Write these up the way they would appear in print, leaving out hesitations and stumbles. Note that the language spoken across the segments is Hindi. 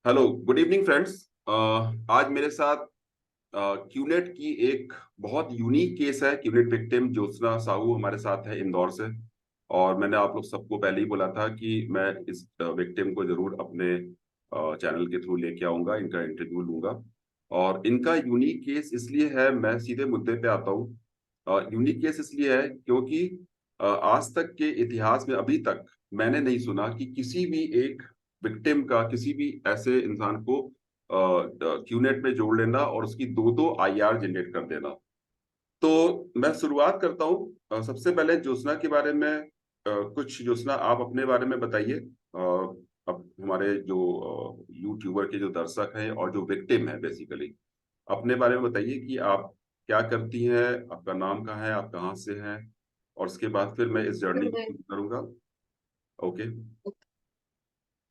Hello, good evening friends. आज मेरे साथ क्यूनेट की एक बहुत यूनिक केस है। क्यूनेट विक्टिम ज्योत्सना साहू हमारे साथ है इंदौर से। और मैंने आप लोग सबको पहले ही बोला था कि मैं इस विक्टिम को जरूर अपने चैनल के थ्रू लेके आऊंगा, इनका इंटरव्यू लूंगा। और इनका यूनिक केस इसलिए है, मैं सीधे मुद्दे पे आता हूँ। यूनिक केस इसलिए है क्योंकि आज तक के इतिहास में अभी तक मैंने नहीं सुना कि किसी भी एक विक्टिम का, किसी भी ऐसे इंसान को क्यूनेट में जोड़ लेना और उसकी दो दो आईआर जनरेट कर देना। तो मैं शुरुआत करता हूँ। सबसे पहले ज्योत्सना के बारे में कुछ, ज्योत्सना आप अपने बारे में बताइए। अब हमारे जो यूट्यूबर के जो दर्शक हैं और जो विक्टिम है बेसिकली, अपने बारे में बताइए कि आप क्या करती हैं, आपका नाम कहाँ है, आप कहाँ से हैं। और उसके बाद फिर मैं इस जर्नी को मैं शुरू करूंगा। ओके।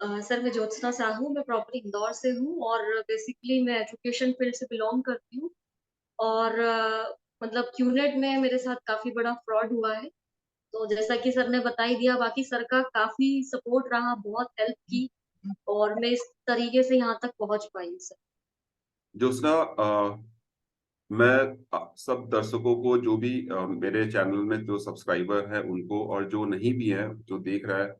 सर मैं ज्योत्सना साहू, मैं प्रॉपर इंदौर से हूँ और बेसिकली मैं एजुकेशन फील्ड से बिलोंग करती हूँ। और मतलब क्यूनेट में मेरे साथ काफी बड़ा फ्रॉड हुआ है। तो जैसा कि सर ने बता ही दिया, बाकी सर का काफी सपोर्ट रहा, बहुत हेल्प की और मैं इस तरीके से यहाँ तक पहुंच पाई सर। ज्योत्सना, मैं सब दर्शकों को, जो भी मेरे चैनल में जो सब्सक्राइबर है उनको, और जो नहीं भी है जो देख रहा है,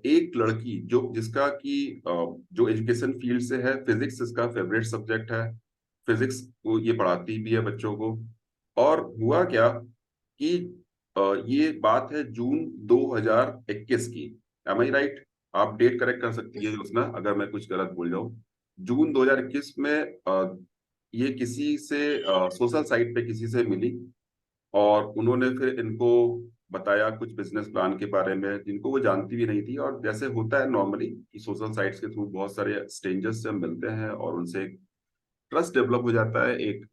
एक लड़की जो जिसका कि जो एजुकेशन फील्ड से है, फिजिक्स इसका फेवरेट सब्जेक्ट है। फिजिक्स को ये पढ़ाती भी है बच्चों को। और हुआ क्या कि ये बात है जून 2021 की। एम आई राइट? आप डेट करेक्ट कर सकती है ज्योत्सना अगर मैं कुछ गलत बोल जाऊं। जून 2021 में ये किसी से सोशल साइट पे किसी से मिली। और उन्होंने फिर इनको बताया कुछ बिजनेस प्लान के बारे में, जिनको वो जानती भी नहीं थी। और जैसे होता है नॉर्मली कि सोशल साइट्स के थ्रू बहुत सारे स्ट्रेंजर्स से हम मिलते हैं और उनसे एक ट्रस्ट डेवलप हो जाता है, एक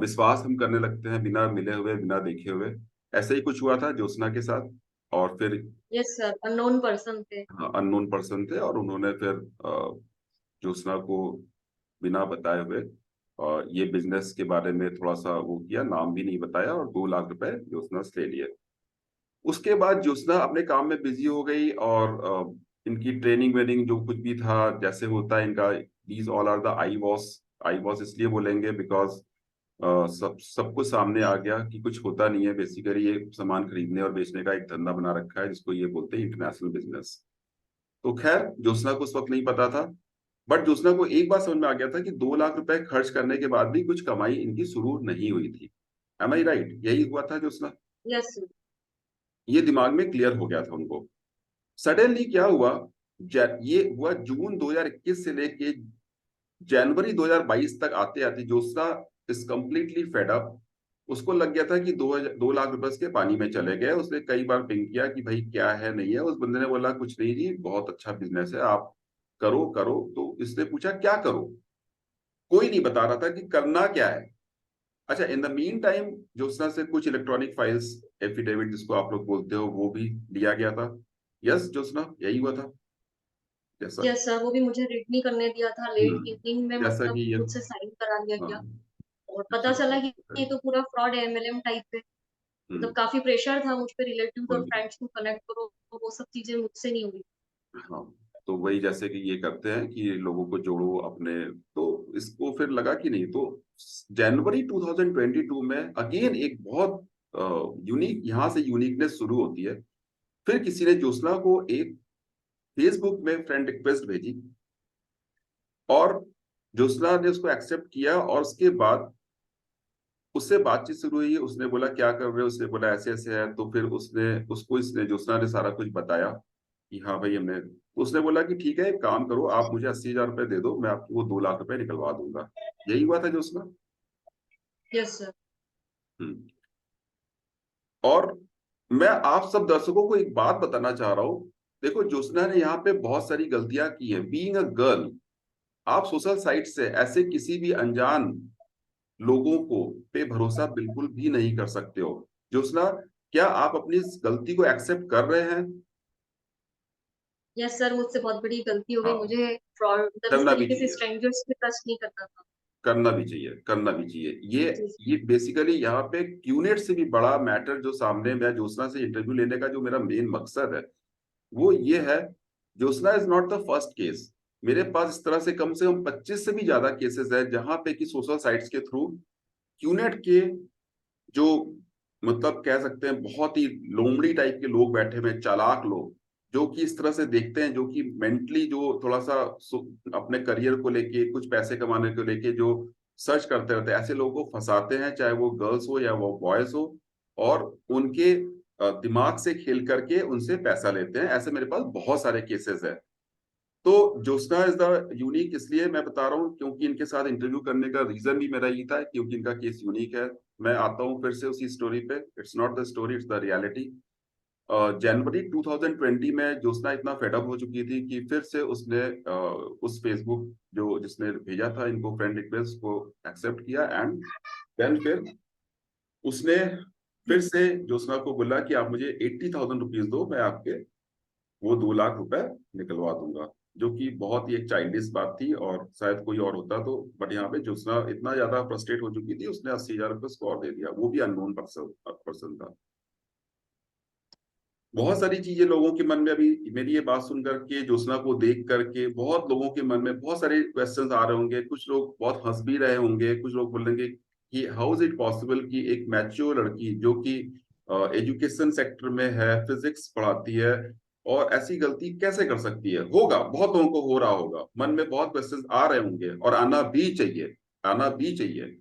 विश्वास हम करने लगते हैं बिना मिले हुए, बिना देखे हुए। ऐसे ही कुछ हुआ था ज्योत्सना के साथ। और फिर यस सर, अननोन पर्सन थे। अननोन पर्सन थे और उन्होंने फिर ज्योत्सना को बिना बताए हुए ये बिजनेस के बारे में थोड़ा सा वो किया, नाम भी नहीं बताया, और 2 लाख रुपए ज्योत्सना से ले लिए। उसके बाद ज्योत्सना अपने काम में बिजी हो गई। और इनकी ट्रेनिंग वेनिंग जो कुछ भी था, जैसे होता है इनका, these all are the I was. I was इसलिए बोलेंगे बिकॉज सब कुछ सामने आ गया कि कुछ होता नहीं है। बेसिकली ये सामान खरीदने और बेचने का एक धंधा बना रखा है, जिसको ये बोलते हैं इंटरनेशनल बिजनेस। तो खैर, ज्योत्सना को उस वक्त नहीं पता था। बट ज्योत्सना को एक बात समझ में आ गया था कि 2 लाख रुपए खर्च करने के बाद भी कुछ कमाई इनकी शुरू नहीं हुई थी। एम आई राइट? यही हुआ था ज्योत्सना। Yes sir. ये दिमाग में क्लियर हो गया था उनको। सडनली क्या हुआ, ये हुआ जून 2021 से लेके जनवरी 2022 तक आते आते Jyotsna is completely fed up. उसको लग गया था कि 2 लाख रुपए उसके पानी में चले गए। उसने कई बार पिंग किया कि भाई क्या है, नहीं है। उस बंदे ने बोला कुछ नहीं जी, बहुत अच्छा बिजनेस है, आप करो करो। तो इसने पूछा क्या करो। कोई नहीं बता रहा था कि करना क्या है। अच्छा, इन द मीन टाइम ज्योत्सना से कुछ इलेक्ट्रॉनिक फाइल्स, एफिडेविट जिसको आप लोग बोलते हो, वो भी लिया गया था। यस ज्योत्सना, यही हुआ था जैसा। यस सर, वो भी मुझे रीड नहीं करने दिया था, लेट इवनिंग में जैसा मतलब कि ये, मुझसे साइन करा लिया हाँ, गया। और पता अच्छा, चला कि ये तो पूरा फ्रॉड है, एमएलएम टाइप है। मतलब हम्म, काफी प्रेशर था मुझ पे, रिलेटिव्स और कोई नहीं। फ्रेंड्स को कनेक्ट करो, तो वो सब चीजें मुझसे नहीं हुई। हाँ, तो वही जैसे कि ये करते हैं कि लोगों को जोड़ो अपने। तो इसको फिर लगा कि नहीं। तो जनवरी 2022 में अगेन एक बहुत यूनिक, यहाँ से यूनिकनेस शुरू होती है। फिर किसी ने ज्योत्सना को एक फेसबुक में फ्रेंड रिक्वेस्ट भेजी। और ज्योत्सना ने उसको एक्सेप्ट किया। और उसके बाद उससे बातचीत शुरू हुई। उसने बोला क्या कर रहे हो, उसने बोला ऐसे ऐसे है। तो फिर उसने उसको इसने ज्योत्सना ने सारा कुछ बताया कि हाँ भाई हमने। तो उसने बोला कि ठीक है, एक काम करो, आप मुझे 80,000 रुपए दे दो, मैं आपको वो 2 लाख रुपए निकलवा दूंगा। यही हुआ था ज्योत्सना। Yes sir. हम्म। और मैं आप सब दर्शकों को एक बात बताना चाह रहा हूँ। देखो, ज्योत्सना ने यहाँ पे बहुत सारी गलतियां की हैं बीइंग अ गर्ल। आप सोशल साइट से ऐसे किसी भी अनजान लोगों को पे भरोसा बिल्कुल भी नहीं कर सकते हो। ज्योत्सना, क्या आप अपनी इस गलती को एक्सेप्ट कर रहे हैं? यस सर, मुझसे बहुत बड़ी गलती हो गई। हाँ, मुझे फ्रॉड मतलब इस करना भी तरीके से चाहिए। स्ट्रेंजर्स पे ट्रस्ट नहीं करना था। करना भी चाहिए, करना भी चाहिए। ये जी। ये बेसिकली यहाँ पे क्यूनेट से भी बड़ा मैटर जो सामने, मैं ज्योत्सना से इंटरव्यू लेने का जो मेरा मेन मकसद है वो ये है। Jyotsna is not the first case. मेरे पास इस तरह से कम 25 से भी ज्यादा केसेस है जहां पे कि सोशल साइट्स के थ्रू क्यूनेट के जो मतलब कह सकते हैं बहुत ही लोमड़ी टाइप के लोग बैठे हुए हैं, चालाक लोग, जो कि इस तरह से देखते हैं, जो कि मेंटली जो थोड़ा सा अपने करियर को लेके कुछ पैसे कमाने को लेके जो सर्च करते रहते हैं, ऐसे लोगों को फंसाते हैं, चाहे वो गर्ल्स हो या वो बॉयज हो, और उनके दिमाग से खेल करके उनसे पैसा लेते हैं। ऐसे मेरे पास बहुत सारे केसेस है। तो ज्योत्सना इज द यूनिक इसलिए मैं बता रहा हूँ क्योंकि इनके साथ इंटरव्यू करने का रीजन भी मेरा यही था, क्योंकि इनका केस यूनिक है। मैं आता हूँ फिर से उसी स्टोरी पे, it's not the story, it's the reality. जनवरी 2020 में ज्योत्सना इतना फेडअप हो चुकी थी कि फिर से उसने उस फेसबुक जो जिसने भेजा था इनको फ्रेंड रिक्वेस्ट को एक्सेप्ट किया, एंड देन फिर उसने फिर से ज्योत्सना को बोला कि आप मुझे 80,000 रुपीज दो, मैं आपके वो 2 लाख रुपए निकलवा दूंगा। जो कि बहुत ही एक चाइल्डिश बात थी, और शायद कोई और होता तो, बट यहाँ पे ज्योत्सना इतना ज्यादा फ्रस्ट्रेट हो चुकी थी, उसने 80,000 रुपये स्कोर दे दिया, वो भी अननोन पर्सन पर्सन था। बहुत सारी चीजें लोगों के मन में अभी मेरी ये बात सुन करके, ज्योत्सना को देख करके बहुत लोगों के मन में बहुत सारे क्वेश्चंस आ रहे होंगे। कुछ लोग बहुत हंस भी रहे होंगे, कुछ लोग बोलेंगे कि हाउ इज इट पॉसिबल कि एक मैच्योर लड़की जो कि एजुकेशन सेक्टर में है, फिजिक्स पढ़ाती है, और ऐसी गलती कैसे कर सकती है। होगा, बहुत लोगों को हो रहा होगा, मन में बहुत क्वेश्चंस आ रहे होंगे, और आना भी चाहिए, आना भी चाहिए।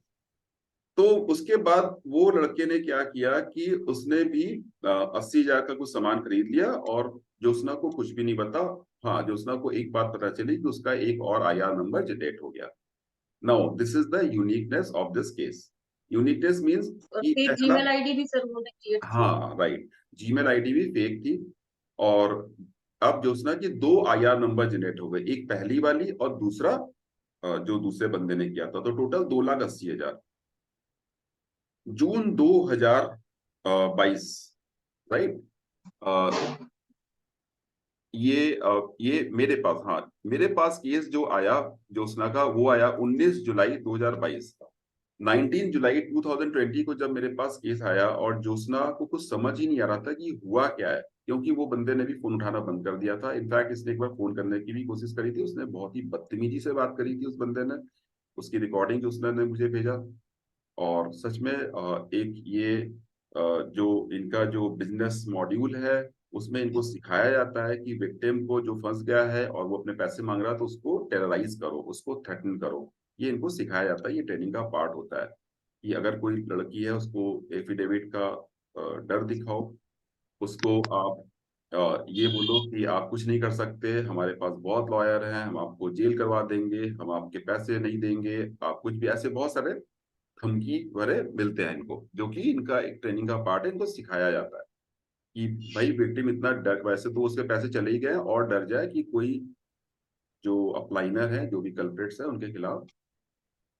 तो उसके बाद वो लड़के ने क्या किया कि उसने भी 80,000 का कुछ सामान खरीद लिया, और ज्योत्सना को कुछ भी नहीं बता। हाँ, ज्योत्सना को एक बात पता चली कि उसका एक और आईआर नंबर जनरेट हो गया। Now this is the uniqueness of this case. Uniqueness means और कि फेक पहला, जीमेल आईडी भी सर उन्होंने क्रिएट की। हाँ राइट, जीमेल आईडी भी फेक थी। और अब ज्योत्सना की 2 आईआर नंबर जनरेट हो गए, एक पहली वाली और दूसरा जो दूसरे बंदे ने किया था, तो टोटल 2,80,000। जून 2022, राइट। ये मेरे पास, हाँ मेरे पास केस जो आया ज्योत्सना का, वो आया 19 जुलाई 2022 का। 19 जुलाई 2020 को जब मेरे पास केस आया, और ज्योत्सना को कुछ समझ ही नहीं आ रहा था कि हुआ क्या है, क्योंकि वो बंदे ने भी फोन उठाना बंद कर दिया था। इनफैक्ट इसने एक बार फोन करने की भी कोशिश करी थी, उसने बहुत ही बदतमीजी से बात करी थी उस बंदे ने। उसकी रिकॉर्डिंग ज्योत्सना ने मुझे भेजा। और सच में एक ये जो इनका जो बिजनेस मॉड्यूल है, उसमें इनको सिखाया जाता है कि विक्टिम को जो फंस गया है और वो अपने पैसे मांग रहा है, तो उसको टेरराइज करो, उसको थ्रेटन करो। ये इनको सिखाया जाता है, ये ट्रेनिंग का पार्ट होता है कि अगर कोई लड़की है उसको एफिडेविट का डर दिखाओ, उसको आप ये बोलो कि आप कुछ नहीं कर सकते, हमारे पास बहुत लॉयर हैं, हम आपको जेल करवा देंगे, हम आपके पैसे नहीं देंगे, आप कुछ भी, ऐसे बहुत सारे धमकी भरे मिलते हैं इनको, जो कि इनका एक ट्रेनिंग का पार्ट है। इनको सिखाया जाता है कि भाई विक्टिम इतना डर, वैसे तो उसके पैसे चले ही गए, और डर जाए कि कोई जो अपलाइनर है, जो भी कल्प्रिट्स है, उनके खिलाफ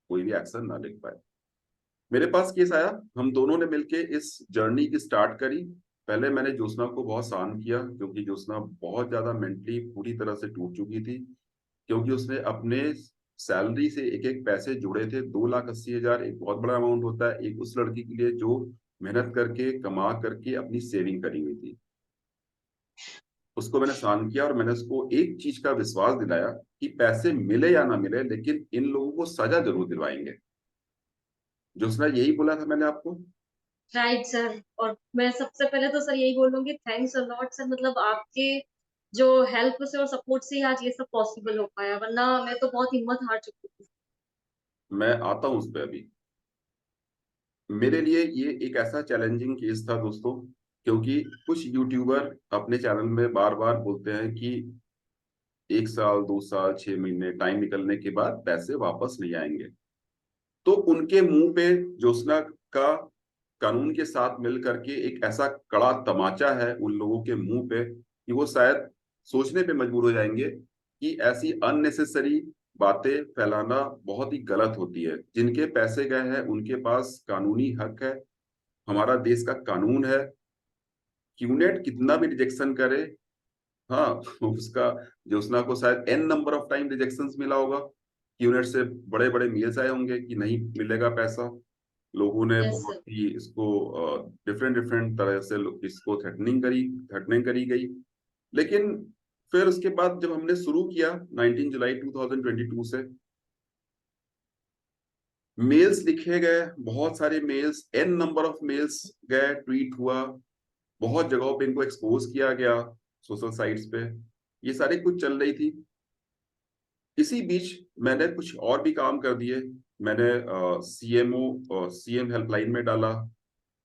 कोई भी एक्शन ना ले पाए। मेरे पास केस आया, हम दोनों ने मिलके इस जर्नी की स्टार्ट करी। पहले मैंने ज्योत्सना को बहुत शांत किया, क्योंकि ज्योत्सना बहुत ज्यादा मेंटली पूरी तरह से टूट चुकी थी। क्योंकि उसने अपने सैलरी से एक एक पैसे जुड़े थे, 2,80,000 एक बहुत बड़ा अमाउंट होता है एक उस लड़की के लिए जो मेहनत करके कमा करके अपनी सेविंग करी हुई थी। उसको मैंने शांत किया, और मैंने उसको एक चीज का विश्वास दिलाया कि पैसे मिले या ना मिले, लेकिन इन लोगों को सजा जरूर दिलवाएंगे। जो उसने यही बोला था मैंने आपको। Right sir. और मैं सबसे पहले तो सर यही बोलूंगी, थैंक्स अ लॉट सर, मतलब आपके जो हेल्प से और सपोर्ट से ही आज ये सब पॉसिबल हो पाया, वरना मैं तो बहुत हिम्मत हार चुकी थी। मैं आता हूं उस पर अभी। मेरे लिए ये एक ऐसा चैलेंजिंग केस था दोस्तों, क्योंकि कुछ यूट्यूबर अपने चैनल में बार बार बोलते हैं कि 1 साल 2 साल 6 महीने टाइम निकलने के बाद पैसे वापस नहीं आएंगे। तो उनके मुंह पे ज्योत्सना का कानून के साथ मिल करके एक ऐसा कड़ा तमाचा है उन लोगों के मुंह पे, कि वो शायद सोचने पे मजबूर हो जाएंगे कि ऐसी अननेसेसरी बातें फैलाना बहुत ही गलत होती है। जिनके पैसे गए हैं उनके पास कानूनी हक है, हमारा देश का कानून है। क्यूनेट कितना भी रिजेक्शन करे, हाँ, उसका ज्योत्सना को शायद n number of time rejections मिला होगा। क्यूनेट से बड़े बड़े मेल्स आए होंगे कि नहीं मिलेगा पैसा। लोगों ने यस बहुत सर। ही इसको डिफरेंट डिफरेंट तरह से इसको थ्रेटनिंग करी गई। लेकिन फिर उसके बाद जब हमने शुरू किया 19 जुलाई 2022 से, मेल्स लिखे गए, बहुत सारे mails, n number of mails गए, ट्वीट हुआ, बहुत जगहों पे इनको एक्सपोज किया गया सोशल साइट्स पे, ये सारी कुछ चल रही थी। इसी बीच मैंने कुछ और भी काम कर दिए। मैंने सीएम हेल्पलाइन में डाला,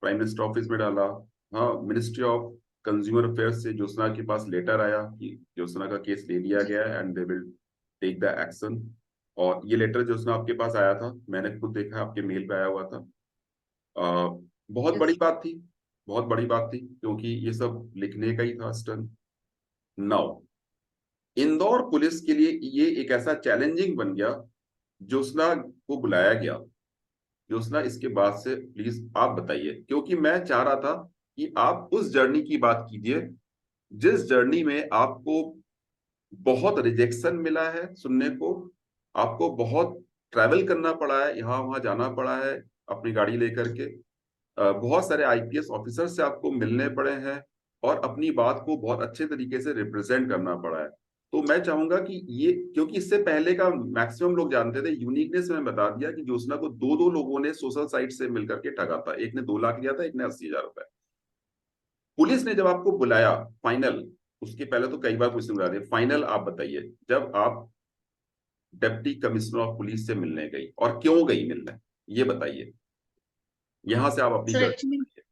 प्राइम मिनिस्टर ऑफिस में डाला, हाँ, मिनिस्ट्री ऑफ कंज्यूमर अफेयर्स से ज्योत्सना के पास लेटर आया कि ज्योत्सना का केस ले लिया जी गया है and they will take the action. और ये लेटर ज्योत्सना आपके पास आया था, मैंने खुद देखा, आपके मेल पे आया हुआ था। बहुत बड़ी यस बात थी, बहुत बड़ी बात थी, क्योंकि ये सब लिखने का ही था स्टन। नाउ इंदौर पुलिस के लिए ये एक ऐसा चैलेंजिंग बन गया, ज्योत्सना को बुलाया गया। ज्योत्सना, इसके बाद से प्लीज आप बताइए, क्योंकि मैं चाह रहा था कि आप उस जर्नी की बात कीजिए जिस जर्नी में आपको बहुत रिजेक्शन मिला है सुनने को, आपको बहुत ट्रैवल करना पड़ा है, यहाँ वहां जाना पड़ा है अपनी गाड़ी लेकर के, बहुत सारे आईपीएस ऑफिसर से आपको मिलने पड़े हैं, और अपनी बात को बहुत अच्छे तरीके से रिप्रेजेंट करना पड़ा है। तो मैं चाहूंगा कि ये, क्योंकि इससे पहले का मैक्सिमम लोग जानते थे, यूनिकनेस में बता दिया कि ज्योत्सना को दो दो लोगों ने सोशल साइट से मिलकर के ठगा था, एक ने 2 लाख लिया था, एक ने 80,000 रुपए। पुलिस ने जब आपको बुलाया फाइनल, उसके पहले तो कई बार पुलिस ने बुला दिया, फाइनल आप बताइए, जब आप डिप्टी कमिश्नर ऑफ पुलिस से मिलने गई, और क्यों गई मिलने, ये बताइए, यहां से आप अपनी सर, जर्नी एक्चुअली बताइए।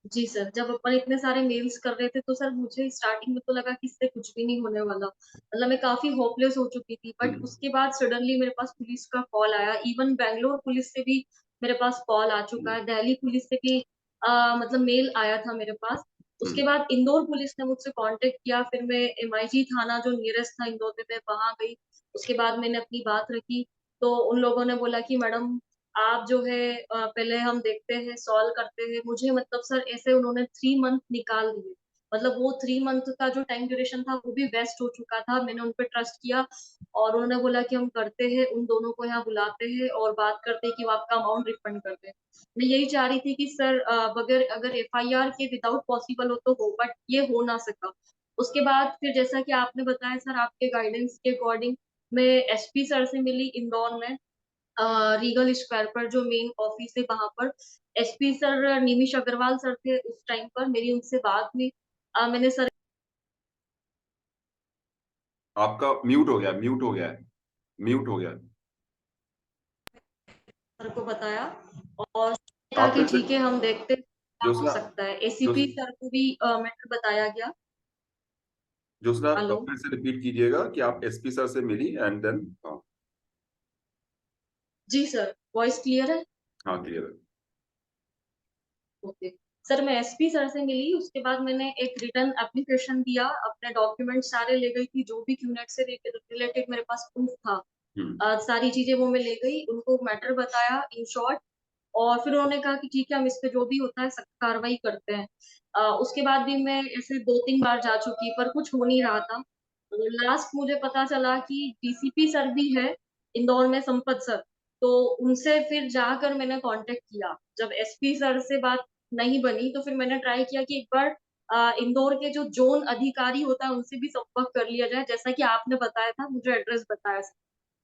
जी सर, जब अपन इतने सारे मेल्स कर रहे थे तो सर मुझे स्टार्टिंग में तो लगा कि इससे कुछ भी नहीं होने वाला, मतलब मैं काफी होपलेस हो चुकी थी। बट हम्म। उसके बाद सडनली मेरे पास पुलिस का कॉल आया, इवन बैंगलोर पुलिस से भी मेरे पास कॉल आ चुका हम्म। है, दिल्ली पुलिस से भी मतलब मेल आया था मेरे पास। उसके हम्म। बाद इंदौर पुलिस ने मुझसे कांटेक्ट किया, फिर मैं एमआईजी थाना जो नियरेस्ट था इंदौर में, मैं वहां गई। उसके बाद मैंने अपनी बात रखी, तो उन लोगों ने बोला कि मैडम आप जो है पहले हम देखते हैं, सॉल्व करते हैं। मुझे मतलब सर ऐसे उन्होंने 3 मंथ निकाल दिए, मतलब वो 3 मंथ का जो टाइम ड्यूरेशन था वो भी वेस्ट हो चुका था। मैंने उन पर ट्रस्ट किया और उन्होंने बोला कि हम करते हैं, उन दोनों को यहाँ बुलाते हैं और बात करते हैं कि वो आपका अमाउंट रिफंड कर दें। मैं यही चाह रही थी कि सर बगैर अगर एफआईआर के विदाउट पॉसिबल हो तो हो, बट ये हो ना सका। उसके बाद फिर जैसा कि आपने बताया सर, आपके गाइडेंस के अकॉर्डिंग मैं एसपी सर से मिली इंदौर में, रीगल स्क्वायर पर जो मेन ऑफिस है वहां पर। एसपी सर निमिष अग्रवाल सर थे उस टाइम पर, मेरी उनसे बात हुई। मैंने सर आपका म्यूट हो गया, म्यूट हो गया है, म्यूट हो गया है। को बताया और कहा आप कि फिर से, ठीक है हम देखते हैं क्या हो ज्योत्सना, सकता है। ज्योत्स एसीपी सर को भी मैटर बताया गया। ज्योत्सना, हेलो, फिर से रिपीट कीजिएगा कि आप एसपी सर से मिली एंड देन। हाँ। जी सर, वॉइस क्लियर है? हाँ, क्लियर है। ओके सर, मैं एसपी सर से मिली, उसके बाद मैंने एक रिटर्न एप्लीकेशन दिया, अपने डॉक्यूमेंट सारे ले गई थी, जो भी क्यूनेट से रिलेटेड मेरे पास प्रूफ था। हम्म। सारी चीजें वो मैं ले गई, उनको मैटर बताया इन शॉर्ट। और फिर उन्होंने कहा कि ठीक है हम इस पे जो भी होता है सख्त कार्रवाई करते हैं। उसके बाद भी मैं ऐसे 2-3 बार जा चुकी पर कुछ हो नहीं रहा था। लास्ट मुझे पता चला कि डीसीपी सर भी है इंदौर में, संपत सर। तो उनसे फिर जाकर मैंने कांटेक्ट किया, जब एसपी सर से बात नहीं बनी तो फिर मैंने ट्राई किया कि एक बार इंदौर के जो जोन अधिकारी होता है उनसे भी संपर्क कर लिया जाए, जैसा कि आपने बताया था, मुझे एड्रेस बताया।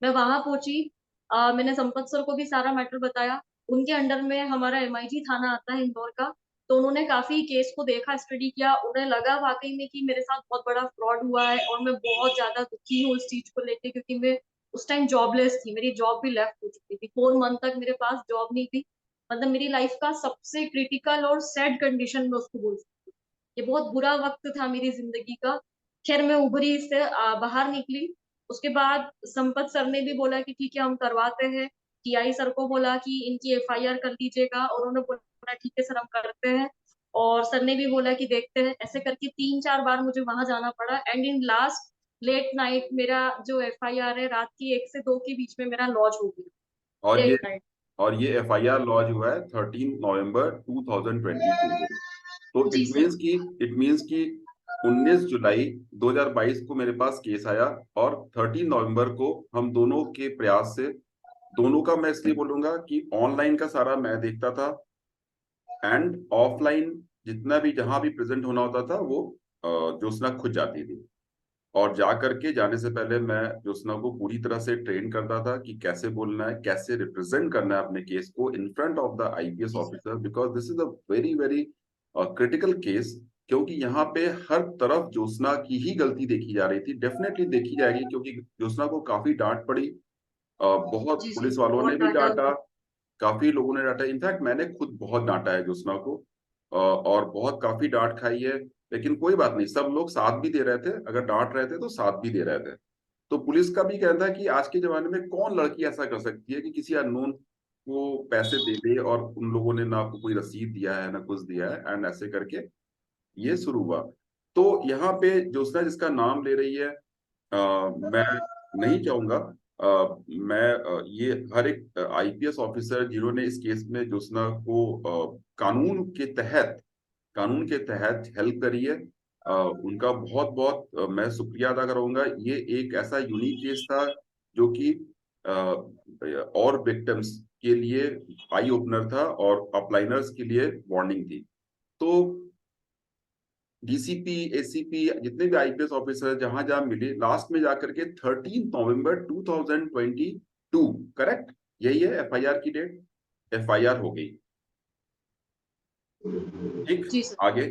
मैं वहां पहुंची, मैंने संपत सर को भी सारा मैटर बताया। उनके अंडर में हमारा एमआईजी थाना आता है इंदौर का। तो उन्होंने काफी केस को देखा, स्टडी किया, उन्हें लगा वाकई में कि मेरे साथ बहुत बड़ा फ्रॉड हुआ है और मैं बहुत ज्यादा दुखी हूँ इस चीज को लेके, क्योंकि मैं उस टाइम जॉबलेस थी, मेरी जॉब भी लेफ्ट हो चुकी थी, 4 मंथ तक मेरे पास जॉब नहीं थी। मतलब मेरी लाइफ का सबसे क्रिटिकल और सैड कंडीशन में उसको बोल सकती हूँ। ये बहुत बुरा वक्त था मेरी जिंदगी का। खैर मैं उभरी, इससे बाहर निकली। उसके बाद संपत सर ने भी बोला कि ठीक है हम करवाते हैं। टीआई सर को बोला कि इनकी एफआईआर कर दीजिएगा, और उन्होंने बोला ठीक है सर हम करते हैं। और सर ने भी बोला कि देखते हैं, ऐसे करके 3-4 बार मुझे वहां जाना पड़ा, and in last late night मेरा जो एफआईआर है रात की 1 से 2 के बीच में मेरा लॉन्च हो गया, और ये लेट नाइट। और ये एफआईआर लॉन्च हुआ है 13 नवंबर 2022 को। तो जी सर। इट मींस कि 19 जुलाई 2022 को मेरे पास केस आया, और 13 नवंबर को हम दोनों के प्रयास से, दोनों का मैं इसलिए बोलूंगा कि ऑनलाइन का सारा मैं देखता था, एंड ऑफलाइन जितना भी जहां भी प्रेजेंट होना होता था वो ज्योत्सना खुद जाती थी। और जा करके जाने से पहले मैं ज्योत्सना को पूरी तरह से ट्रेन करता था कि कैसे बोलना है, कैसे रिप्रेजेंट करना है अपने केस को in front of the IPS जी sir. Officer, because this is a very very critical case. क्योंकि यहाँ पे हर तरफ ज्योत्सना की ही गलती देखी जा रही थी, डेफिनेटली देखी जाएगी, क्योंकि ज्योत्सना को काफी डांट पड़ी। बहुत जी सर, पुलिस वालों ने बहुत भी डांटा डांटा, उन्होंने। काफी लोगों ने डांटा, इनफैक्ट मैंने खुद बहुत डांटा है ज्योत्सना को, और बहुत काफी डांट खाई है। लेकिन कोई बात नहीं, सब लोग साथ भी दे रहे थे, अगर डांट रहे थे तो साथ भी दे रहे थे। तो पुलिस का भी कहना है कि आज के जमाने में कौन लड़की ऐसा कर सकती है कि किसी अननोन को पैसे दे दे, और उन लोगों ने ना कोई रसीद दिया है ना कुछ दिया है, एंड ऐसे करके ये शुरू हुआ। तो यहाँ पे ज्योत्सना जिसका नाम ले रही है, मैं नहीं चाहूंगा, मैं ये हर एक आईपीएस ऑफिसर जिन्होंने इस केस में ज्योत्सना को कानून के तहत हेल्प करी है, उनका बहुत बहुत मैं शुक्रिया अदा करूंगा। ये एक ऐसा यूनिक केस था जो कि और विक्टिम्स के लिए आई ओपनर था और अपलाइनर्स के लिए वार्निंग थी। तो डीसीपी, एसीपी, जितने भी आईपीएस ऑफिसर जहां जहां मिले, लास्ट में जाकर के 13 नवंबर 2022, करेक्ट, यही है एफआईआर की डेट, एफआईआर हो गई। ठीक, जी सर। आगे।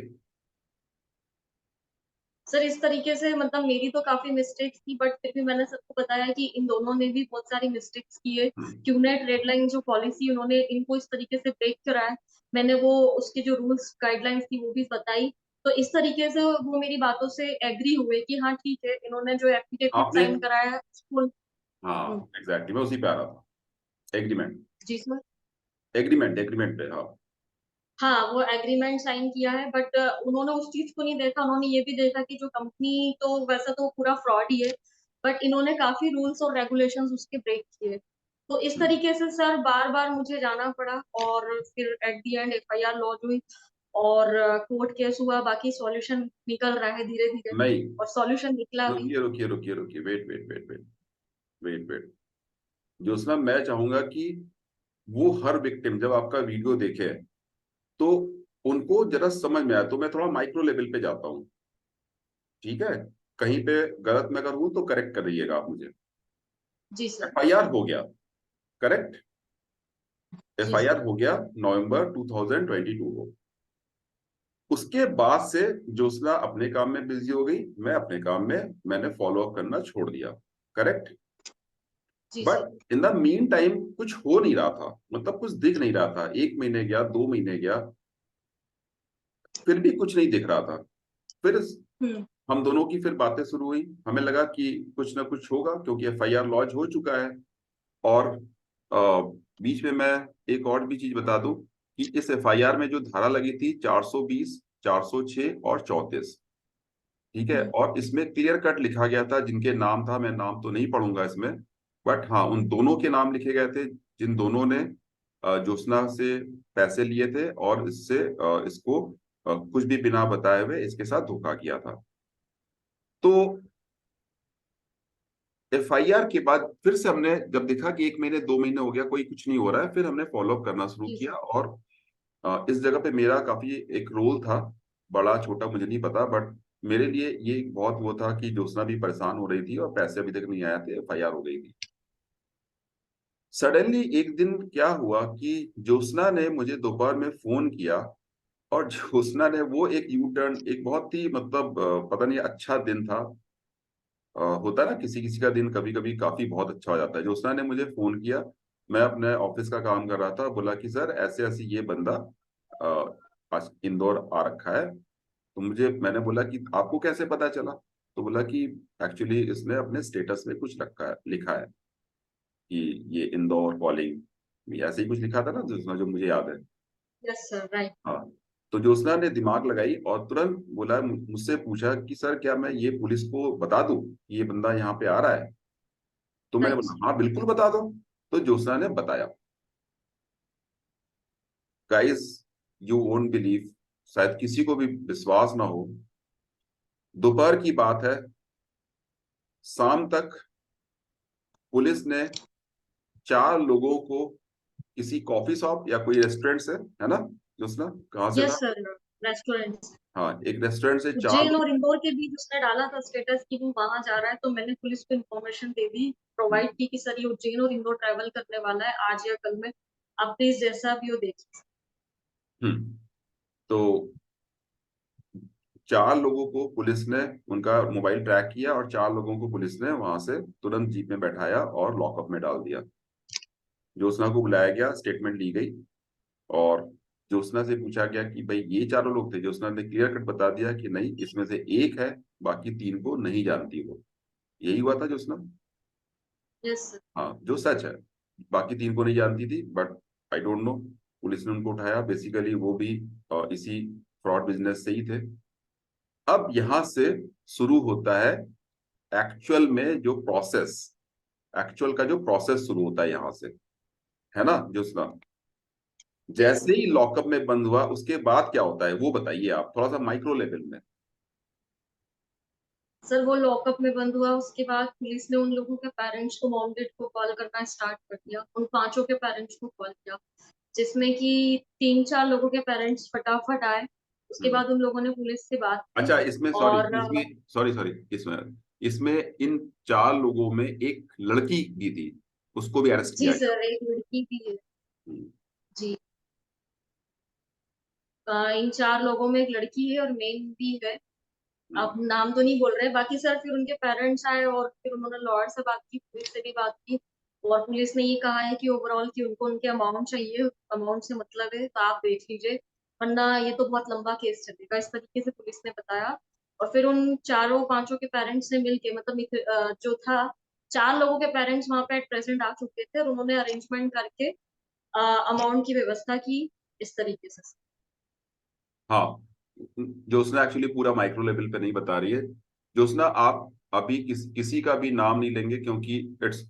सर इस तरीके से मतलब मेरी तो काफी मिस्टेक्स थी, बट फिर भी मैंने सबको बताया कि इन दोनों ने भी बहुत सारी मिस्टेक्स की है। हम्म, क्यूनेट रेडलाइन जो पॉलिसी उन्होंने इनको इस तरीके से ब्रेक करा है। मैंने वो उसके जो रूल्स गाइडलाइंस थी वो भी बताई। तो इस तरीके से वो मेरी बातों से एग्री हुए कि हाँ ठीक है, इन्होंने जो एफिडेविट आपने, साइन कराया है उसको। हाँ एग्जैक्टली, मैं उसी पे आ रहा था, एग्रीमेंट, जी सर। एग्रीमेंट पे, हाँ। हाँ, वो एग्रीमेंट साइन किया है, बट उन्होंने उस चीज को नहीं देखा। उन्होंने ये भी देखा कि जो कंपनी तो वैसा तो पूरा फ्रॉड ही है, बट इन्होंने काफी रूल्स और रेगुलेशंस उसके ब्रेक किए। तो इस हम्म, तरीके से सर बार बार मुझे जाना पड़ा, और फिर at the end FIR launch हुई और कोर्ट केस हुआ। बाकी सॉल्यूशन निकल रहा है धीरे धीरे, नहीं, और सॉल्यूशन निकला भी। रुकिए, wait wait wait wait wait wait. Jyotsna, मैं चाहूंगा कि वो हर विक्टिम जब आपका वीडियो देखे तो उनको जरा समझ में आए, तो मैं थोड़ा माइक्रो लेवल पे जाता हूँ, ठीक है? कहीं पे गलत मैं करूँ तो करेक्ट कर दीजिएगा आप मुझे। जी सर। एफआईआर हो गया, करेक्ट, जी सर। एफआईआर हो गया नवंबर 2022 को। उसके बाद से ज्योत्सना अपने काम में बिजी हो गई, मैं अपने काम में, मैंने फॉलो अप करना छोड़ दिया, करेक्ट। जी sir. But in the mean time कुछ हो नहीं रहा था, मतलब कुछ दिख नहीं रहा था, 1 महीने गया, 2 महीने गया, फिर भी कुछ नहीं दिख रहा था। फिर हम्म। हम दोनों की फिर बातें शुरू हुई, हमें लगा कि कुछ ना कुछ होगा, क्योंकि एफआईआर लॉन्च हो चुका है। और अ, बीच में मैं एक और भी चीज बता दूं कि इस एफआईआर में जो धारा लगी थी 420, 406 और 34, ठीक है, हम्म। और इसमें क्लियर कट लिखा गया था जिनके नाम था, मैं नाम तो नहीं पढ़ूंगा इसमें, बट हाँ उन दोनों के नाम लिखे गए थे जिन दोनों ने ज्योत्सना से पैसे लिए थे और इसको कुछ भी बिना बताए हुए इसके साथ धोखा किया था। तो एफआईआर के बाद फिर से हमने जब देखा कि 1 महीने 2 महीने हो गया, कोई कुछ नहीं हो रहा है, फिर हमने फॉलो अप करना शुरू जी किया। सर। और इस जगह पे मेरा काफी एक रोल था, बड़ा छोटा मुझे नहीं पता, बट मेरे लिए ये एक बहुत वो था कि ज्योत्सना भी परेशान हो रही थी और पैसे अभी तक नहीं आए थे, एफआईआर हो गई थी। सडनली एक दिन क्या हुआ कि ज्योत्सना ने मुझे दोपहर में फोन किया, और ज्योत्सना ने वो एक यू टर्न, एक बहुत ही मतलब पता नहीं अच्छा दिन था, होता है ना किसी किसी का दिन कभी कभी काफी बहुत अच्छा हो जाता है। ज्योत्सना ने मुझे फोन किया, मैं अपने ऑफिस का काम कर रहा था, बोला कि सर ऐसे ऐसे ये बंदा आज इंदौर आ रखा है। तो मुझे, मैंने बोला कि आपको कैसे पता चला? तो बोला कि एक्चुअली इसने अपने स्टेटस में कुछ रखा है, लिखा है कि ये इंदौर कॉलिंग, ऐसे ही कुछ लिखा था ना ज्योत्सना, जो मुझे याद है। Yes sir, right. हाँ, तो ज्योत्सना ने दिमाग लगाई और तुरंत बोला, मुझसे पूछा कि सर क्या मैं ये पुलिस को बता दूं कि ये बंदा यहाँ पे आ रहा है? तो मैंने राइट। बोला हाँ बिल्कुल बता दो। तो ज्योत्सना ने बताया। गाइस, यू वोंट बिलीव, शायद किसी को भी विश्वास ना हो, दोपहर की बात है, शाम तक पुलिस ने 4 लोगों को किसी कॉफी शॉप या कोई रेस्टोरेंट से, है ना ज्योत्सना, कहाँ से यस था? Sir, restaurant. हाँ, एक रेस्टोरेंट से चार उज्जैन लोग। और इंदौर के बीच उसने डाला था स्टेटस कि वो वहां जा रहा है, तो मैंने पुलिस को इन्फॉर्मेशन दे दी, प्रोवाइड की कि सर ये उज्जैन और इंदौर ट्रैवल करने वाला है आज या कल में, आप प्लीज जैसा भी हो देख। हम्म। तो चार लोगों को पुलिस ने उनका मोबाइल ट्रैक किया और चार लोगों को पुलिस ने वहां से तुरंत जीप में बैठाया और लॉकअप में डाल दिया। ज्योत्सना को बुलाया गया, स्टेटमेंट ली गई और ज्योत्सना से पूछा गया कि भाई ये चारों लोग थे। ज्योत्सना ने क्लियर कट बता दिया कि नहीं, इसमें से एक है, बाकी तीन को नहीं जानती वो। यही हुआ था ज्योत्सना। यस। हाँ, जो सच है। बाकी तीन को नहीं जानती थी, but I don't know. Police ने उनको उठाया, बेसिकली वो भी इसी फ्रॉड बिजनेस से ही थे। अब यहां से शुरू होता है एक्चुअल में जो प्रोसेस, एक्चुअल का जो प्रोसेस शुरू होता है यहां से, है ना ज्योत्सना? यस जैसे ही लॉकअप में बंद हुआ उसके बाद क्या होता है वो बताइए आप, थोड़ा सा माइक्रो लेवल में। सर, वो लॉकअप में बंद हुआ, उसके बाद पुलिस ने उन लोगों के पेरेंट्स को, मॉम डैड को कॉल करना स्टार्ट कर दिया, उन पांचों के पेरेंट्स को कॉल किया, जिसमें कि 3-4 लोगों के पेरेंट्स फटाफट आए। उसके हम्म। बाद उन लोगों ने पुलिस से बात की। अच्छा, इसमें सॉरी, और इसमें सॉरी सॉरी, इसमें इसमें इन चार लोगों में एक लड़की भी थी, उसको भी अरेस्ट जी किया गया। सर, एक लड़की भी है। हम्म। जी। इन 4 लोगों में एक लड़की है और मेन भी है। हम्म। अब नाम तो नहीं बोल रहे, बाकी सर फिर उनके पेरेंट्स आए और फिर उन्होंने लॉयर से बात की, पुलिस से भी बात की, और पुलिस ने ये कहा है कि ओवरऑल कि उनको उनके अमाउंट चाहिए, अमाउंट से मतलब है तो आप देख लीजिए, वरना ये तो बहुत लंबा केस चलेगा, इस तरीके से पुलिस ने बताया। और फिर उन चारों पांचों के पेरेंट्स ने मिलके, मतलब जो था, 4 लोगों के पेरेंट्स वहां पे एट प्रेजेंट आ चुके थे और उन्होंने अरेंजमेंट करके अमाउंट की व्यवस्था की इस तरीके से। हाँ, ज्योत्सना एक्चुअली पूरा माइक्रो लेवल पे नहीं बता रही है। ज्योत्सना, आप अभी किसी का भी नाम नहीं लेंगे क्योंकि इट्स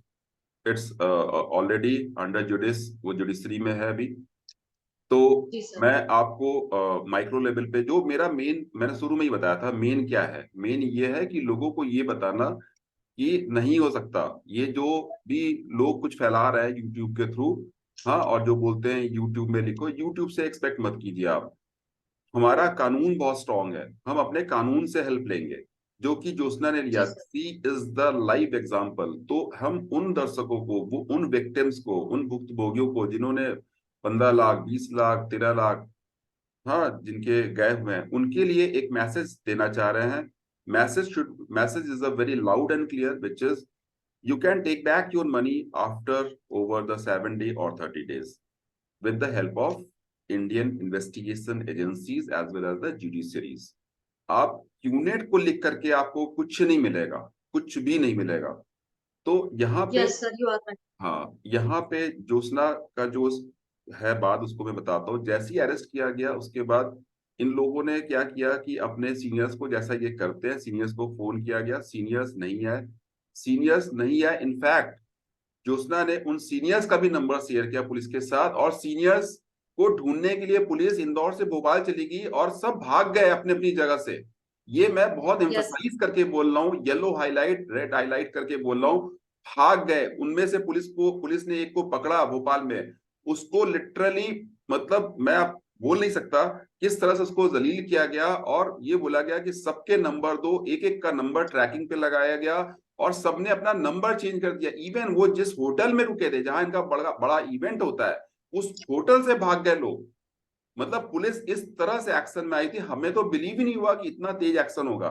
इट्स ऑलरेडी अंडर जुडिस, वो जुडिशरी में है अभी। तो जी सर। मैं आपको माइक्रो लेवल पे जो मेरा मेन, मैंने शुरू में ही बताया था मेन क्या है। मेन ये है कि लोगों को ये बताना कि नहीं हो सकता ये जो भी लोग कुछ फैला रहे हैं यूट्यूब के थ्रू। हाँ, और जो बोलते हैं यूट्यूब में लिखो, यूट्यूब से एक्सपेक्ट मत कीजिए आप। हमारा कानून बहुत स्ट्रांग है, हम अपने कानून से हेल्प लेंगे, जो कि ज्योत्सना ने लिया। जी sir. She is the live example. तो हम उन दर्शकों को, वो उन विक्टिम्स को, उन भुक्तभोगियों को जिन्होंने 15 लाख, 20 लाख, 13 लाख, हाँ, जिनके गए हुए हैं, उनके लिए एक मैसेज देना चाह रहे हैं। Message is a very loud and clear, which is you can take back your money after over the 7 day और 30 days with the help of Indian investigation agencies as well as the judiciaries। आप क्यूनेट को लिख करके आपको कुछ नहीं मिलेगा, कुछ भी नहीं मिलेगा। तो यहाँ पे, yes sir, you are right. हाँ, यहाँ पे ज्योत्सना का जो है बात, उसको मैं बताता हूँ। जैसे ही अरेस्ट किया गया उसके बाद इन लोगों ने क्या किया कि अपने सीनियर्स को, जैसा ये करते हैं, सीनियर्स को फोन किया गया, सीनियर्स नहीं है। सीनियर्स नहीं है, इनफैक्ट ज्योत्सना ने उन सीनियर्स का भी नंबर शेयर किया पुलिस के साथ, और सीनियर्स को ढूंढने के लिए पुलिस इंदौर से भोपाल चली गई और सब भाग गए अपनी अपनी जगह से। ये मैं बहुत यस। एम्फसाइज करके बोल रहा हूँ, येलो हाईलाइट, रेड हाईलाइट करके बोल रहा हूँ। भाग गए। उनमें से पुलिस ने एक को पकड़ा भोपाल में, उसको लिटरली, मतलब मैं आप बोल नहीं सकता किस तरह से उसको जलील किया गया, और ये बोला गया कि सबके नंबर दो, एक एक का नंबर ट्रैकिंग पे लगाया गया, और सबने अपना नंबर चेंज कर दिया। इवन वो जिस होटल में रुके थे जहां इनका बड़ा बड़ा इवेंट होता है, उस होटल से भाग गए लोग। मतलब पुलिस इस तरह से एक्शन में आई थी, हमें तो बिलीव ही नहीं हुआ कि इतना तेज एक्शन होगा।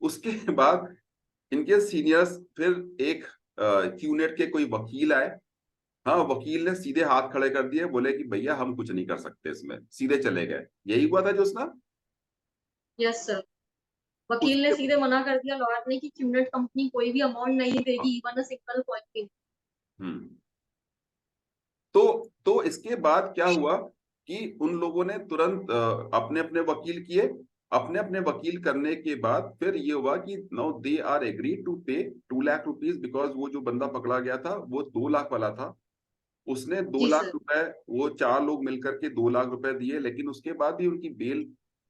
उसके बाद इनके सीनियर्स, फिर एक क्यूनेट के कोई वकील आए। हाँ, वकील ने सीधे हाथ खड़े कर दिए, बोले कि भैया हम कुछ नहीं कर सकते इसमें, सीधे चले गए। यही हुआ था जो उसना। यस सर, वकील ने उसके सीधे मना कर दिया लॉयर ने कि क्यूनेट कंपनी कोई भी अमाउंट नहीं देगी, इवन अ सिंगल कॉइन भी। हम्म। तो इसके बाद क्या हुआ कि उन लोगों ने तुरंत अपने अपने वकील किए। अपने अपने वकील करने के बाद फिर ये हुआ कि now they are agree to pay 2 lakh rupees, because वो जो बंदा पकड़ा गया था वो 2 लाख वाला था। उसने दो जी लाख सर। रुपए वो चार लोग मिलकर के 2 लाख रुपए दिए, लेकिन उसके बाद भी उनकी बेल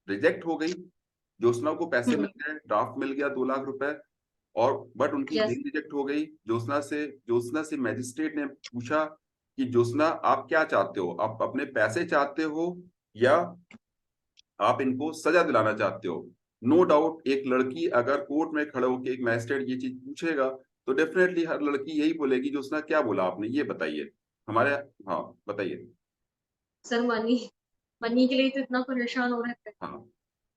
रिजेक्ट हो गई। ज्योत्सना को पैसे हम्म। मिल गए, ड्राफ्ट मिल गया 2 लाख रुपए, और बट उनकी यस। बेल रिजेक्ट हो गई। ज्योत्सना से मैजिस्ट्रेट ने पूछा कि ज्योत्सना, आप क्या चाहते हो? आप अपने पैसे चाहते हो या आप इनको सजा दिलाना चाहते हो। नो डाउट एक लड़की अगर कोर्ट में खड़े होकर एक मैजिस्ट्रेट ये चीज पूछेगा तो डेफिनेटली हर लड़की यही बोलेगी जो उसने क्या बोला आपने ये बताइए हमारे। हाँ बताइए। सर मनी, मनी के लिए तो इतना परेशान हो रहे थे। हाँ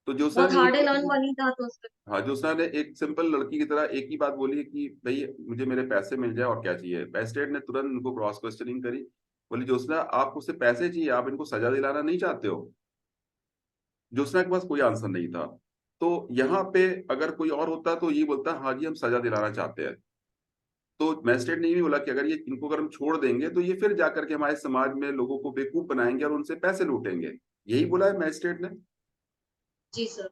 तो ज्योत्सना बहुत ने हार्ड एंड अर्न एक मनी था तो सर। हाँ ज्योत्सना ने एक सिंपल लड़की की तरह एक ही बात बोली है कि भाई मुझे मेरे पैसे मिल जाए और क्या चाहिए। मैजिस्ट्रेट ने तुरंत इनको क्रॉस क्वेश्चनिंग करी। बोली ज्योत्सना आप उससे पैसे चाहिए आप इनको सजा दिलाना नहीं चाहते हो। ज्योत्सना के पास कोई आंसर नहीं था। तो यहाँ पे अगर कोई और होता तो ये बोलता हाँ जी हम सजा दिलाना चाहते हैं। तो मैजिस्ट्रेट ने ये भी बोला कि अगर ये इनको अगर हम छोड़ देंगे तो ये फिर जाकर के हमारे समाज में लोगों को बेवकूफ बनाएंगे और उनसे पैसे लूटेंगे। यही बोला है मैजिस्ट्रेट ने। जी सर।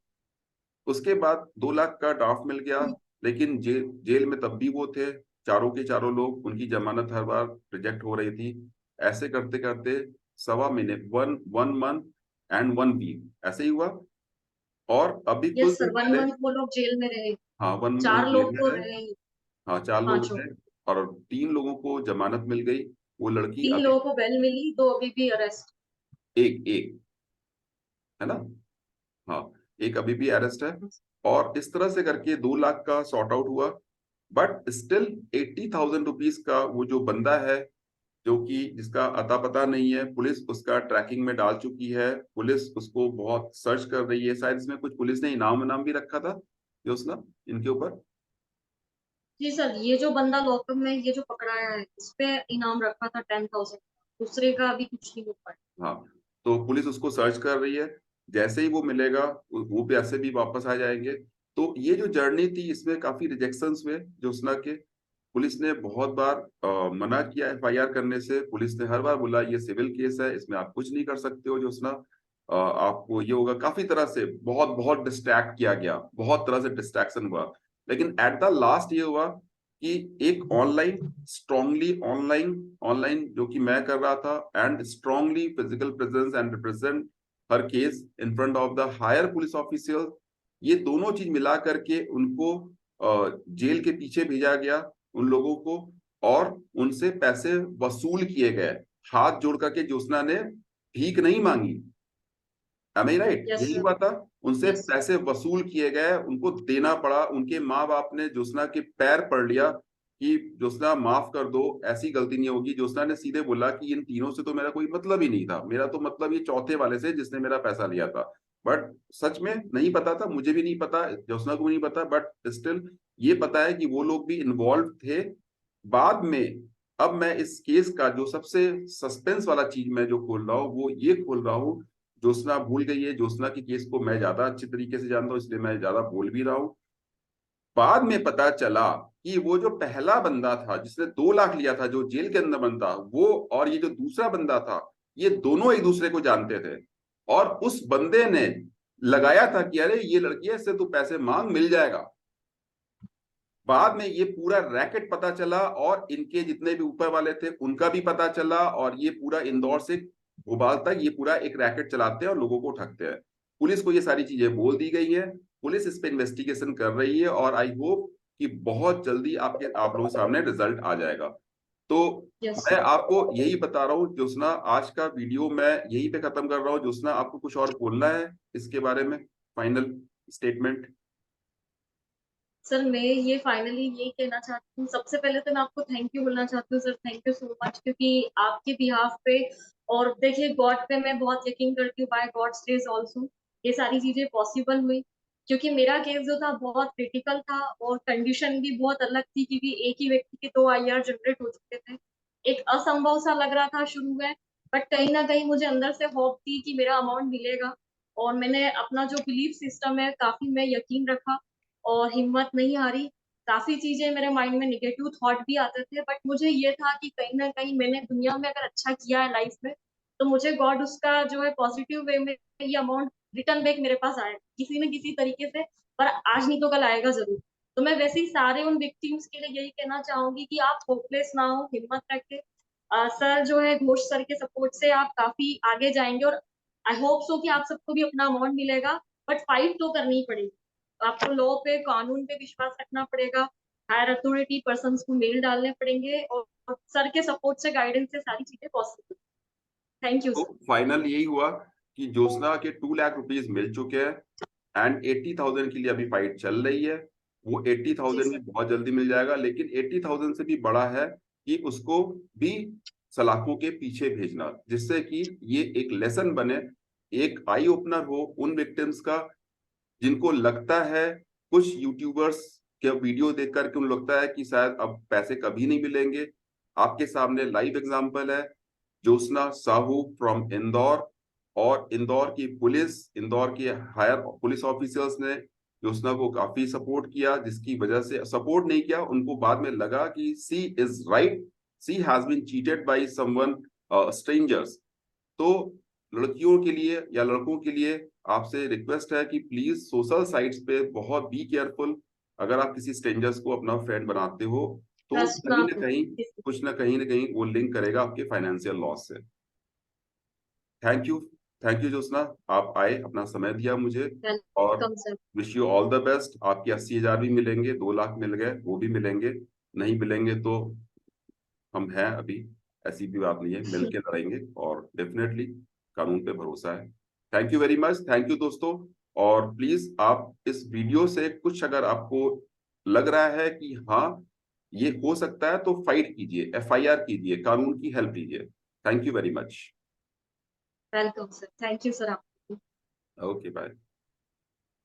उसके बाद 2 लाख का ड्राफ्ट मिल गया। लेकिन जेल में तब भी वो थे चारों के चारों लोग उनकी जमानत हर बार रिजेक्ट हो रही थी। ऐसे करते करते 1.25 महीने 1 मंथ एंड 1 वीक ऐसे ही हुआ। और अभी कुछ यस सर, दिन वन पहले मंथ वो लोग जेल में रहे। हाँ 1 मंथ 4 जेल लोग में तो रहे। रहे ही। हाँ 4 लोग 5 लोग। रहे। और 3 लोगों को जमानत मिल गई। वो लड़की 3 अभी लोगों को बेल मिली, 2 अभी भी अरेस्ट। एक एक है ना। हाँ एक अभी भी अरेस्ट है। और इस तरह से करके 2 लाख का सॉर्ट आउट हुआ। बट स्टिल 80,000 रुपीज का वो जो बंदा है जो कि जिसका अता पता नहीं है पुलिस उसका ट्रैकिंग में डाल चुकी है। पुलिस उसको बहुत सर्च कर रही है शायद इसमें कुछ पुलिस ने इनाम इनाम भी रखा था जो उसका इनके ऊपर। जी सर, ये जो बंदा लॉकअप में ये जो पकड़ाया है, इस पे इनाम रखा था 10,000। दूसरे का अभी कुछ नहीं हो पाया। हाँ तो पुलिस उसको सर्च कर रही है। जैसे ही वो मिलेगा वो पैसे भी वापस आ जाएंगे। तो ये जो जर्नी थी इसमें काफी रिजेक्शंस हुए ज्योत्सना के। पुलिस ने बहुत बार मना किया एफआईआर करने से। पुलिस ने हर बार बोला ये सिविल केस है इसमें आप कुछ नहीं कर सकते हो ज्योत्सना। आपको ये होगा काफी तरह से बहुत बहुत डिस्ट्रैक्ट किया गया बहुत तरह से डिस्ट्रैक्शन हुआ। लेकिन एट द लास्ट ये हुआ कि एक ऑनलाइन स्ट्रांगली ऑनलाइन ऑनलाइन जो कि मैं कर रहा था and strongly physical presence and represent her case in front of the higher police official. ये दोनों चीज मिला करके उनको जेल के पीछे भेजा गया उन लोगों को। और उनसे पैसे वसूल किए गए। हाथ जोड़ करके ज्योत्सना ने भीख नहीं मांगी। एम आई राइट यस यही सर। हुआ था। उनसे यस। पैसे वसूल किए गए उनको देना पड़ा। उनके माँ बाप ने ज्योत्सना के पैर पड़ लिया कि ज्योत्सना माफ कर दो ऐसी गलती नहीं होगी। ज्योत्सना ने सीधे बोला कि इन तीनों से तो मेरा कोई मतलब ही नहीं था मेरा तो मतलब ये चौथे वाले से जिसने मेरा पैसा लिया था। बट सच में नहीं पता था मुझे भी नहीं पता ज्योत्सना को भी नहीं पता बट स्टिल ये पता है कि वो लोग भी इन्वॉल्व थे बाद में। अब मैं इस केस का जो सबसे सस्पेंस वाला चीज मैं जो खोल रहा हूँ वो ये खोल रहा हूँ। ज्योत्सना भूल गई है ज्योत्सना की केस को मैं ज्यादा अच्छी तरीके से जानता हूँ इसलिए मैं ज्यादा बोल भी रहा हूँ। बाद में पता चला कि वो जो पहला बंदा था जिसने 2 लाख लिया था जो जेल के अंदर बंदा वो और ये जो दूसरा बंदा था ये दोनों एक दूसरे को जानते थे। और उस बंदे ने लगाया था कि अरे ये लड़की है इससे तू पैसे मांग मिल जाएगा। बाद में ये पूरा रैकेट पता चला और इनके जितने भी ऊपर वाले थे उनका भी पता चला और ये पूरा इंदौर से भोपाल तक ये पूरा एक रैकेट चलाते हैं और लोगों को ठगते हैं। पुलिस को ये सारी चीजें बोल दी गई है। पुलिस इस पे इन्वेस्टिगेशन कर रही है और आई होप कि बहुत जल्दी आप लोगों के सामने रिजल्ट आ जाएगा। तो यस मैं सर। आपको यही बता रहा हूँ ज्योत्सना आज का वीडियो मैं यही पे खत्म कर रहा हूँ। ज्योत्सना आपको कुछ और बोलना है इसके बारे में फाइनल स्टेटमेंट। सर मैं ये फाइनली यही कहना चाहती हूँ, सबसे पहले तो मैं आपको थैंक यू बोलना चाहती हूँ sir, thank you so much, क्योंकि आपके बिहाफ पे और देखिए गॉड पे मैं बहुत यकीन करती हूँ, बाय गॉड्स ग्रेस ऑल्सो ये सारी चीजें पॉसिबल हुई। क्योंकि मेरा केस जो था बहुत क्रिटिकल था और कंडीशन भी बहुत अलग थी, क्योंकि एक ही व्यक्ति के 2 IR जनरेट हो चुके थे। एक असंभव सा लग रहा था शुरू में, बट कहीं ना कहीं मुझे अंदर से होप थी कि मेरा अमाउंट मिलेगा। और मैंने अपना जो बिलीफ सिस्टम है काफी मैं यकीन रखा और हिम्मत नहीं हारी। काफी चीजें मेरे माइंड में निगेटिव थॉट भी आते थे, बट मुझे ये था कि कहीं ना कहीं मैंने दुनिया में अगर अच्छा किया है लाइफ में, तो मुझे गॉड उसका जो है पॉजिटिव वे में ये अमाउंट रिटर्न बैक मेरे पास आए किसी न किसी तरीके से। पर आज नहीं तो कल आएगा जरूर। तो मैं वैसे ही सारे उन विक्टिम्स के लिए यही कहना चाहूंगी कि आप होपलेस ना हो, हिम्मत रखें। सर जो है घोष सर के सपोर्ट से आप काफी आगे जाएंगे और आई होप सो कि आप सबको भी अपना अमाउंट मिलेगा। बट फाइट तो करनी ही पड़ेगी। आपको लॉ पे कानून पे विश्वास रखना पड़ेगा। हायर अथॉरिटी पर्सन को मेल डालने पड़ेंगे और सर के सपोर्ट से गाइडेंस से सारी चीजें पॉसिबल। थैंक यू तो सर। फाइनल यही हुआ कि ज्योत्सना के 2 लाख रुपीज मिल चुके हैं एंड 80,000 के लिए अभी फाइट चल रही है। वो जी 80,000 भी सर। बहुत जल्दी मिल जाएगा, लेकिन 80,000 से भी बड़ा है कि उसको भी सलाखों के पीछे भेजना, जिससे कि ये एक लेसन बने, एक आई ओपनर हो उन विक्टिम्स का जिनको लगता है, कुछ यूट्यूबर्स के वीडियो देख करके उन्हें लगता है कि शायद अब पैसे कभी नहीं मिलेंगे। आपके सामने लाइव एग्जांपल है, ज्योत्सना साहू फ्रॉम इंदौर, और इंदौर की पुलिस, इंदौर के हायर पुलिस ऑफिसर्स ने ज्योत्सना को काफी सपोर्ट किया, जिसकी वजह से सपोर्ट नहीं किया, उनको बाद में लगा कि she is right, she has been cheated by someone strangers. तो लड़कियों के लिए या लड़कों के लिए आपसे रिक्वेस्ट है कि प्लीज सोशल साइट्स पे बहुत बी केयरफुल। अगर आप किसी स्ट्रेंजर्स को अपना फ्रेंड बनाते हो तो ट्रस्ट ना कहीं ना करो कहीं किसी कुछ ना कहीं वो लिंक करेगा आपके फाइनेंशियल लॉस से। Thank you, thank you Jyotsna, आप आए, अपना समय दिया मुझे। पे। और welcome sir. Wish you all the best. आपकी 80,000 भी मिलेंगे, 2 लाख मिल गए वो भी मिलेंगे, नहीं मिलेंगे तो हम हैं अभी, ऐसी भी बात नहीं है, मिलके लड़ेंगे और डेफिनेटली कानून पे भरोसा है। Thank you very much, thank you दोस्तों। और प्लीज आप इस वीडियो से कुछ अगर आपको लग रहा है कि हाँ ये हो सकता है, तो फाइट कीजिए, एफआईआर कीजिए, कानून की हेल्प लीजिए। Thank you very much. Welcome sir, thank you sir. Okay bye.